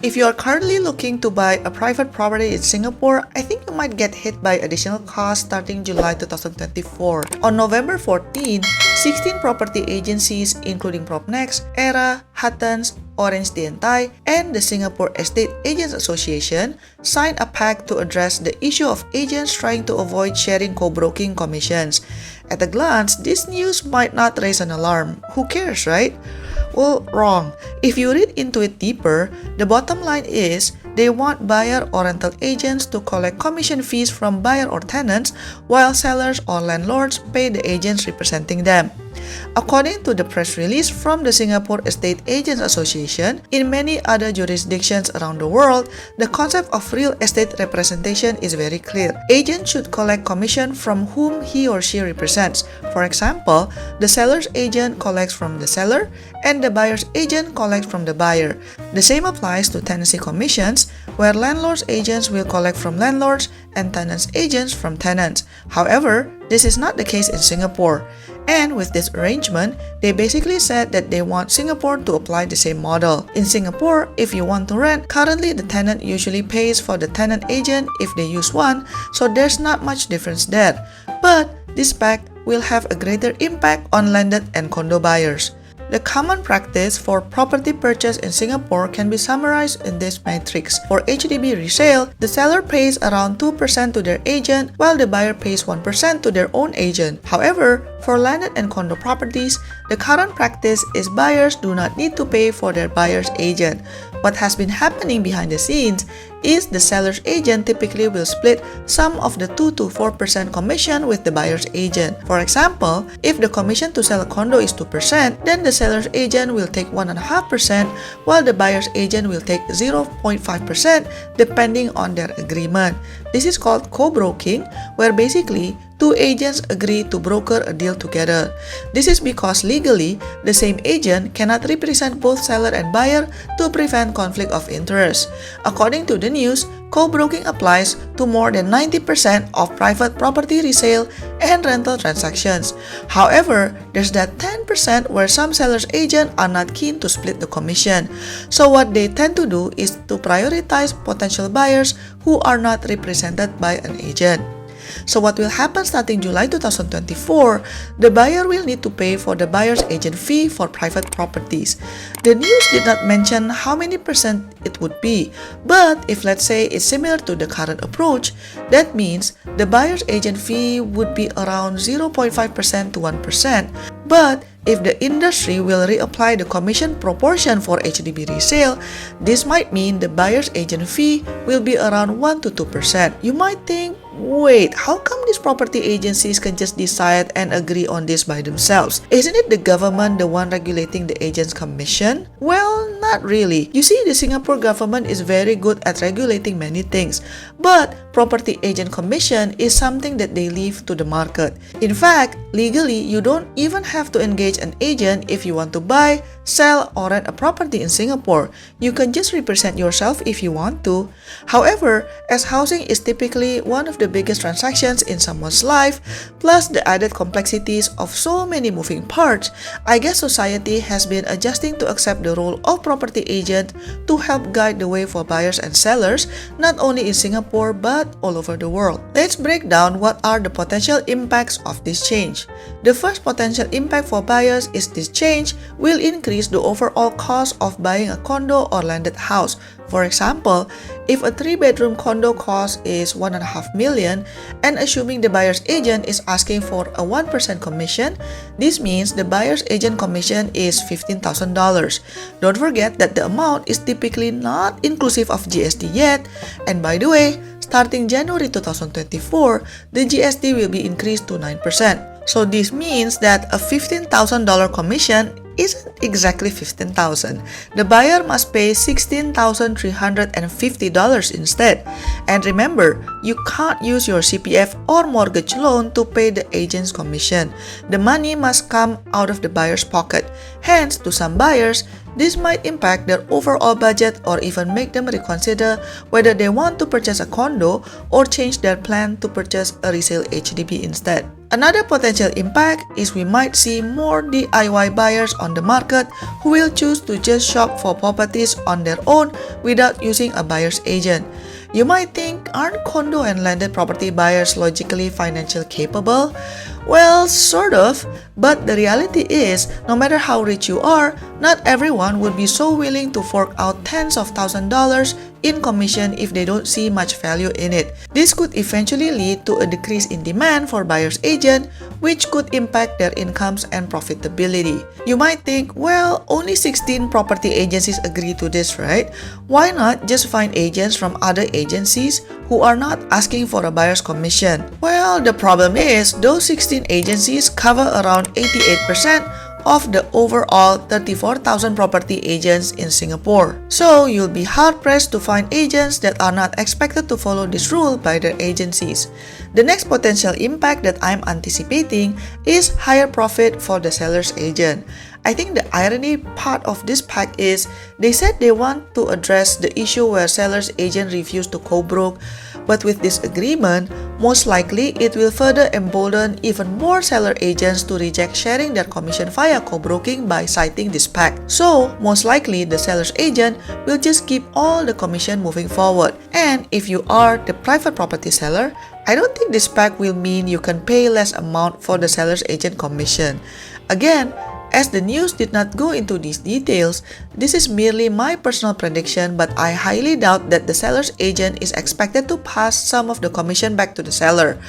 If you are currently looking to buy a private property in Singapore, I think you might get hit by additional costs starting July 2024. On November 14, 16 property agencies including PropNex, SEAA, Huttons, OrangeTee and Tie, and the Singapore Estate Agents Association signed a pact to address the issue of agents trying to avoid sharing co-broking commissions. At a glance, this news might not raise an alarm. Who cares, right? Well, wrong. If you read into it deeper, the bottom line is they want buyer or rental agents to collect commission fees from buyer or tenants while sellers or landlords pay the agents representing them. According to the press release from the Singapore Estate Agents Association, in many other jurisdictions around the world, the concept of real estate representation is very clear. Agents should collect commission from whom he or she represents. For example, the seller's agent collects from the seller and the buyer's agent collects from the buyer. The same applies to tenancy commissions, where landlord's agents will collect from landlords and tenants' agents from tenants. However, this is not the case in Singapore. And with this arrangement, they basically said that they want Singapore to apply the same model. In Singapore, if you want to rent, currently the tenant usually pays for the tenant agent if they use one, so there's not much difference there. But this pact will have a greater impact on landed and condo buyers. The common practice for property purchase in Singapore can be summarized in this matrix. For HDB resale, the seller pays around 2% to their agent while the buyer pays 1% to their own agent. However, for landed and condo properties, the current practice is buyers do not need to pay for their buyer's agent. What has been happening behind the scenes is the seller's agent typically will split some of the 2 to 4% commission with the buyer's agent. For example, if the commission to sell a condo is 2%, then the seller's agent will take 1.5% while the buyer's agent will take 0.5% depending on their agreement. This is called co-broking, where basically two agents agree to broker a deal together. This is because legally, the same agent cannot represent both seller and buyer to prevent conflict of interest. According to the news, co-broking applies to more than 90% of private property resale and rental transactions. However, there's that 10% where some sellers' agents are not keen to split the commission. So what they tend to do is to prioritize potential buyers who are not represented by an agent. So what will happen starting July 2024, the buyer will need to pay for the buyer's agent fee for private properties. The news did not mention how many percent it would be, but if let's say it's similar to the current approach, that means the buyer's agent fee would be around 0.5% to 1%. But if the industry will reapply the commission proportion for HDB resale, this might mean the buyer's agent fee will be around 1 to 2%. You might think, wait, how come these property agencies can just decide and agree on this by themselves? Isn't it the government the one regulating the agent's commission? Well, not really. You see, the Singapore government is very good at regulating many things, but property agent commission is something that they leave to the market. In fact, legally, you don't even have to engage an agent if you want to buy, sell, or rent a property in Singapore. You can just represent yourself if you want to. However, as housing is typically one of the biggest transactions in someone's life, plus the added complexities of so many moving parts, I guess society has been adjusting to accept the role of property agent to help guide the way for buyers and sellers, not only in Singapore but all over the world. Let's break down what are the potential impacts of this change. The first potential impact for buyers is this change will increase the overall cost of buying a condo or landed house. For example, if a 3-bedroom condo cost is 1.5 million and assuming the buyer's agent is asking for a 1% commission, this means the buyer's agent commission is $15,000. Don't forget that the amount is typically not inclusive of GST yet, and by the way, starting January 2024, the GST will be increased to 9%. So this means that a $15,000 commission isn't exactly $15,000. The buyer must pay $16,350 instead. And remember, you can't use your CPF or mortgage loan to pay the agent's commission. The money must come out of the buyer's pocket. Hence, to some buyers, this might impact their overall budget or even make them reconsider whether they want to purchase a condo or change their plan to purchase a resale HDB instead. Another potential impact is we might see more DIY buyers on the market who will choose to just shop for properties on their own without using a buyer's agent. You might think, aren't condo and landed property buyers logically financially capable? Well, sort of, but the reality is, no matter how rich you are, not everyone would be so willing to fork out tens of $1,000s in commission if they don't see much value in it. This could eventually lead to a decrease in demand for buyer's agent, which could impact their incomes and profitability. You might think, well, only 16 property agencies agree to this, right? Why not just find agents from other agencies who are not asking for a buyer's commission? Well, the problem is, those 16 agencies cover around 88% of the overall 34,000 property agents in Singapore. So you'll be hard-pressed to find agents that are not expected to follow this rule by their agencies. The next potential impact that I'm anticipating is higher profit for the seller's agent. I think the irony part of this pact is they said they want to address the issue where seller's agent refused to co-broke, but with this agreement, most likely it will further embolden even more seller agents to reject sharing their commission via co-broking by citing this pact. So, most likely the seller's agent will just keep all the commission moving forward. And if you are the private property seller, I don't think this pact will mean you can pay less amount for the seller's agent commission. Again, as the news did not go into these details, this is merely my personal prediction, but I highly doubt that the seller's agent is expected to pass some of the commission back to the seller.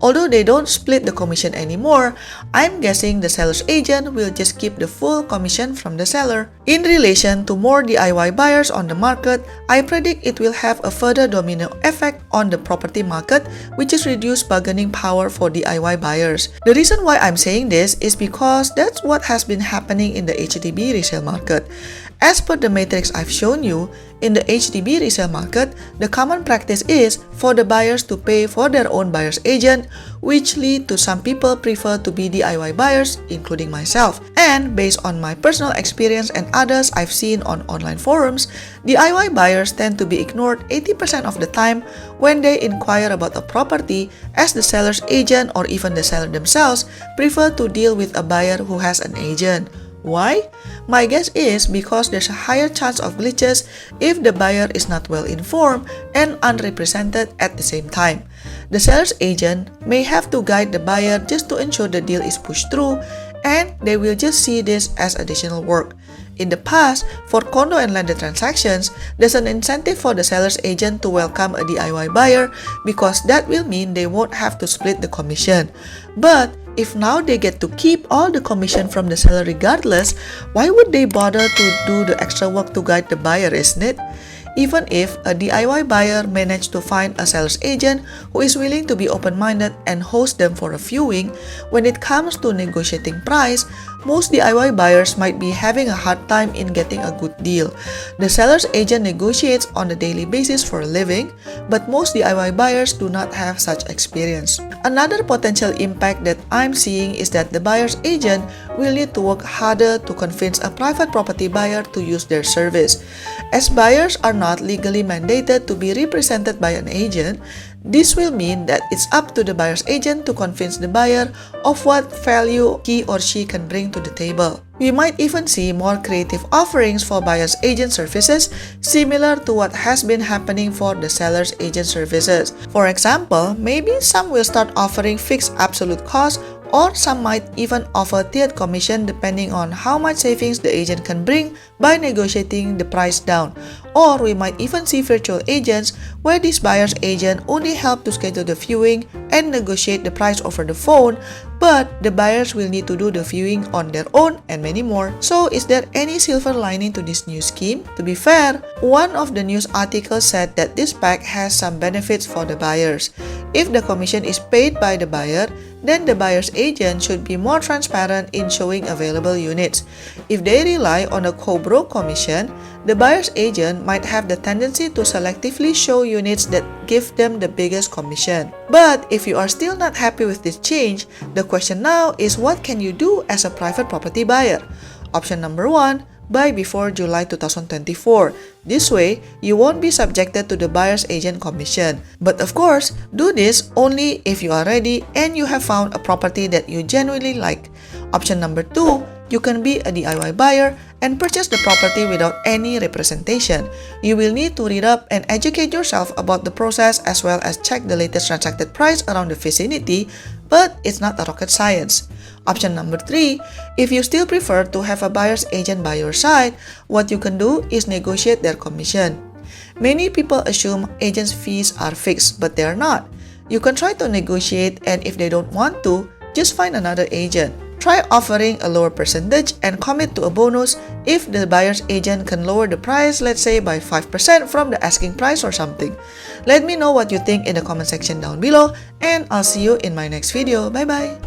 Although they don't split the commission anymore, I'm guessing the seller's agent will just keep the full commission from the seller. In relation to more DIY buyers on the market, I predict it will have a further domino effect on the property market, which is reduced bargaining power for DIY buyers. The reason why I'm saying this is because that's what has been happening in the HDB resale market. As per the matrix I've shown you, in the HDB resale market, the common practice is for the buyers to pay for their own buyer's agent, which lead to some people prefer to be DIY buyers, including myself. And based on my personal experience and others I've seen on online forums, DIY buyers tend to be ignored 80% of the time when they inquire about a property, as the seller's agent or even the seller themselves prefer to deal with a buyer who has an agent. Why? My guess is because there's a higher chance of glitches if the buyer is not well informed and unrepresented at the same time. The seller's agent may have to guide the buyer just to ensure the deal is pushed through, and they will just see this as additional work. In the past, for condo and landed transactions, there's an incentive for the seller's agent to welcome a DIY buyer because that will mean they won't have to split the commission. But if now they get to keep all the commission from the seller regardless, why would they bother to do the extra work to guide the buyer, isn't it? Even if a DIY buyer managed to find a seller's agent who is willing to be open-minded and host them for a viewing, when it comes to negotiating price, most DIY buyers might be having a hard time in getting a good deal. The seller's agent negotiates on a daily basis for a living, but most DIY buyers do not have such experience. Another potential impact that I'm seeing is that the buyer's agent will need to work harder to convince a private property buyer to use their service. As buyers are not legally mandated to be represented by an agent, this will mean that it's up to the buyer's agent to convince the buyer of what value he or she can bring to the table. We might even see more creative offerings for buyer's agent services, similar to what has been happening for the seller's agent services. For example, maybe some will start offering fixed absolute cost, or some might even offer tiered commission depending on how much savings the agent can bring by negotiating the price down. Or we might even see virtual agents where this buyer's agent only help to schedule the viewing and negotiate the price over the phone, but the buyers will need to do the viewing on their own and many more. So is there any silver lining to this new scheme? To be fair, one of the news articles said that this pact has some benefits for the buyers. If the commission is paid by the buyer, then the buyer's agent should be more transparent in showing available units. If they rely on a co-broke commission, the buyer's agent might have the tendency to selectively show units that give them the biggest commission. But if you are still not happy with this change, the question now is what can you do as a private property buyer? Option number 1, by before July 2024. This way, you won't be subjected to the buyer's agent commission. But of course, do this only if you are ready and you have found a property that you genuinely like. Option number 2, you can be a DIY buyer and purchase the property without any representation. You will need to read up and educate yourself about the process as well as check the latest transacted price around the vicinity, but it's not a rocket science. Option number 3, if you still prefer to have a buyer's agent by your side, what you can do is negotiate their commission. Many people assume agents' fees are fixed, but they are not. You can try to negotiate, and if they don't want to, just find another agent. Try offering a lower percentage and commit to a bonus if the buyer's agent can lower the price, let's say by 5% from the asking price or something. Let me know what you think in the comment section down below, and I'll see you in my next video. Bye bye!